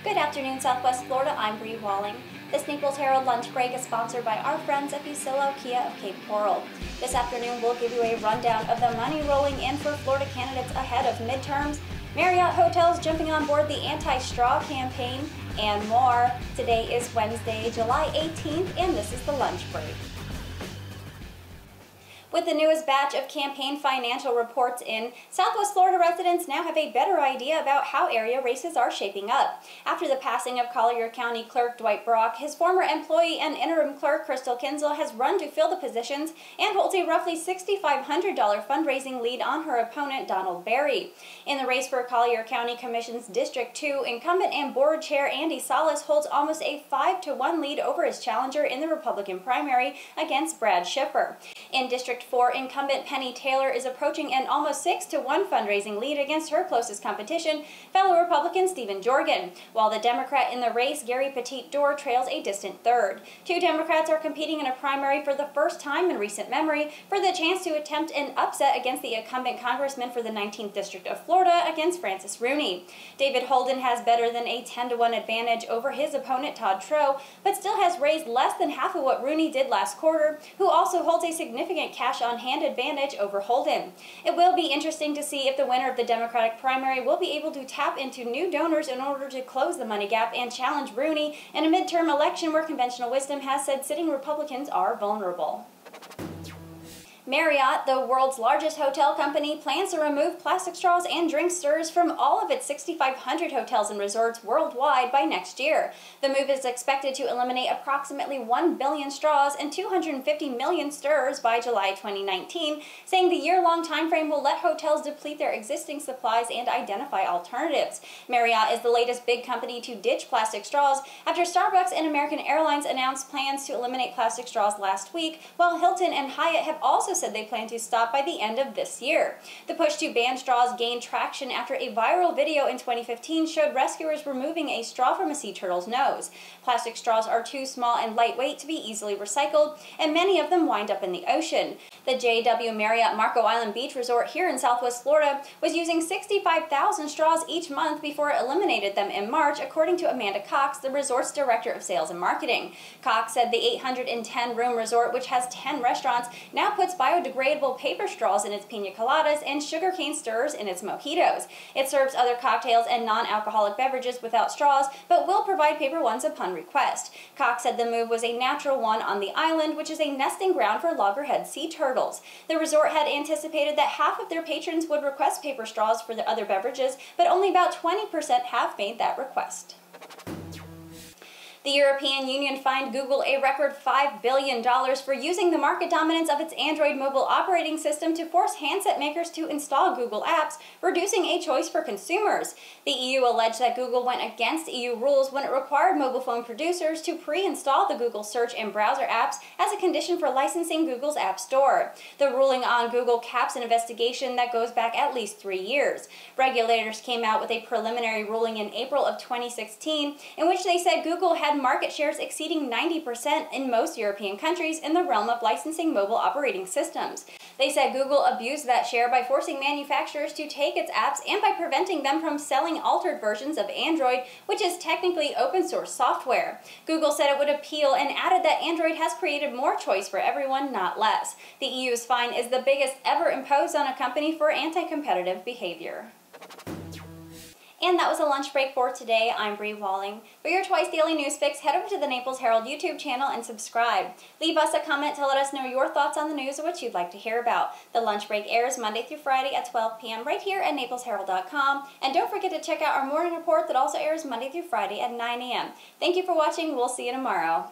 Good afternoon, Southwest Florida. I'm Bri Walling. This Naples Herald Lunch Break is sponsored by our friends at Fusillo Kia of Cape Coral. This afternoon, we'll give you a rundown of the money rolling in for Florida candidates ahead of midterms, Marriott hotels jumping on board the anti-straw campaign, and more. Today is Wednesday, July 18th, and this is the Lunch Break. With the newest batch of campaign financial reports in, Southwest Florida residents now have a better idea about how area races are shaping up. After the passing of Collier County Clerk Dwight Brock, his former employee and interim clerk Crystal Kinzel has run to fill the positions and holds a roughly $6,500 fundraising lead on her opponent Donald Berry. In the race for Collier County Commission's District 2, incumbent and board chair Andy Salas holds almost a 5-to-1 lead over his challenger in the Republican primary against Brad Schiffer. In District 4, incumbent Penny Taylor is approaching an almost 6-to-1 fundraising lead against her closest competition, fellow Republican Stephen Jorgen, while the Democrat in the race, Gary Petit-Dor, trails a distant third. Two Democrats are competing in a primary for the first time in recent memory for the chance to attempt an upset against the incumbent congressman for the 19th District of Florida against Francis Rooney. David Holden has better than a 10-to-1 advantage over his opponent Todd Troe, but still has raised less than half of what Rooney did last quarter, who also holds a significant cash-on-hand advantage over Holden. It will be interesting to see if the winner of the Democratic primary will be able to tap into new donors in order to close the money gap and challenge Rooney in a midterm election where conventional wisdom has said sitting Republicans are vulnerable. Marriott, the world's largest hotel company, plans to remove plastic straws and drink stirrers from all of its 6,500 hotels and resorts worldwide by next year. The move is expected to eliminate approximately 1 billion straws and 250 million stirrers by July 2019, saying the year-long timeframe will let hotels deplete their existing supplies and identify alternatives. Marriott is the latest big company to ditch plastic straws after Starbucks and American Airlines announced plans to eliminate plastic straws last week, while Hilton and Hyatt have also said they plan to stop by the end of this year. The push to ban straws gained traction after a viral video in 2015 showed rescuers removing a straw from a sea turtle's nose. Plastic straws are too small and lightweight to be easily recycled, and many of them wind up in the ocean. The JW Marriott Marco Island Beach Resort here in Southwest Florida was using 65,000 straws each month before it eliminated them in March, according to Amanda Cox, the resort's director of sales and marketing. Cox said the 810-room resort, which has 10 restaurants, now puts biodegradable paper straws in its pina coladas and sugarcane stirrers in its mojitos. It serves other cocktails and non-alcoholic beverages without straws, but will provide paper ones upon request. Cox said the move was a natural one on the island, which is a nesting ground for loggerhead sea turtles. The resort had anticipated that half of their patrons would request paper straws for the other beverages, but only about 20% have made that request. The European Union fined Google a record $5 billion for using the market dominance of its Android mobile operating system to force handset makers to install Google apps, reducing a choice for consumers. The EU alleged that Google went against EU rules when it required mobile phone producers to pre-install the Google search and browser apps as a condition for licensing Google's App Store. The ruling on Google caps an investigation that goes back at least 3 years. Regulators came out with a preliminary ruling in April of 2016 in which they said Google had market shares exceeding 90% in most European countries in the realm of licensing mobile operating systems. They said Google abused that share by forcing manufacturers to take its apps and by preventing them from selling altered versions of Android, which is technically open source software. Google said it would appeal and added that Android has created more choice for everyone, not less. The EU's fine is the biggest ever imposed on a company for anti-competitive behavior. And that was a lunch break for today. I'm Bri Walling. For your twice daily news fix, head over to the Naples Herald YouTube channel and subscribe. Leave us a comment to let us know your thoughts on the news or what you'd like to hear about. The lunch break airs Monday through Friday at 12 p.m. right here at naplesherald.com. And don't forget to check out our morning report that also airs Monday through Friday at 9 a.m. Thank you for watching. We'll see you tomorrow.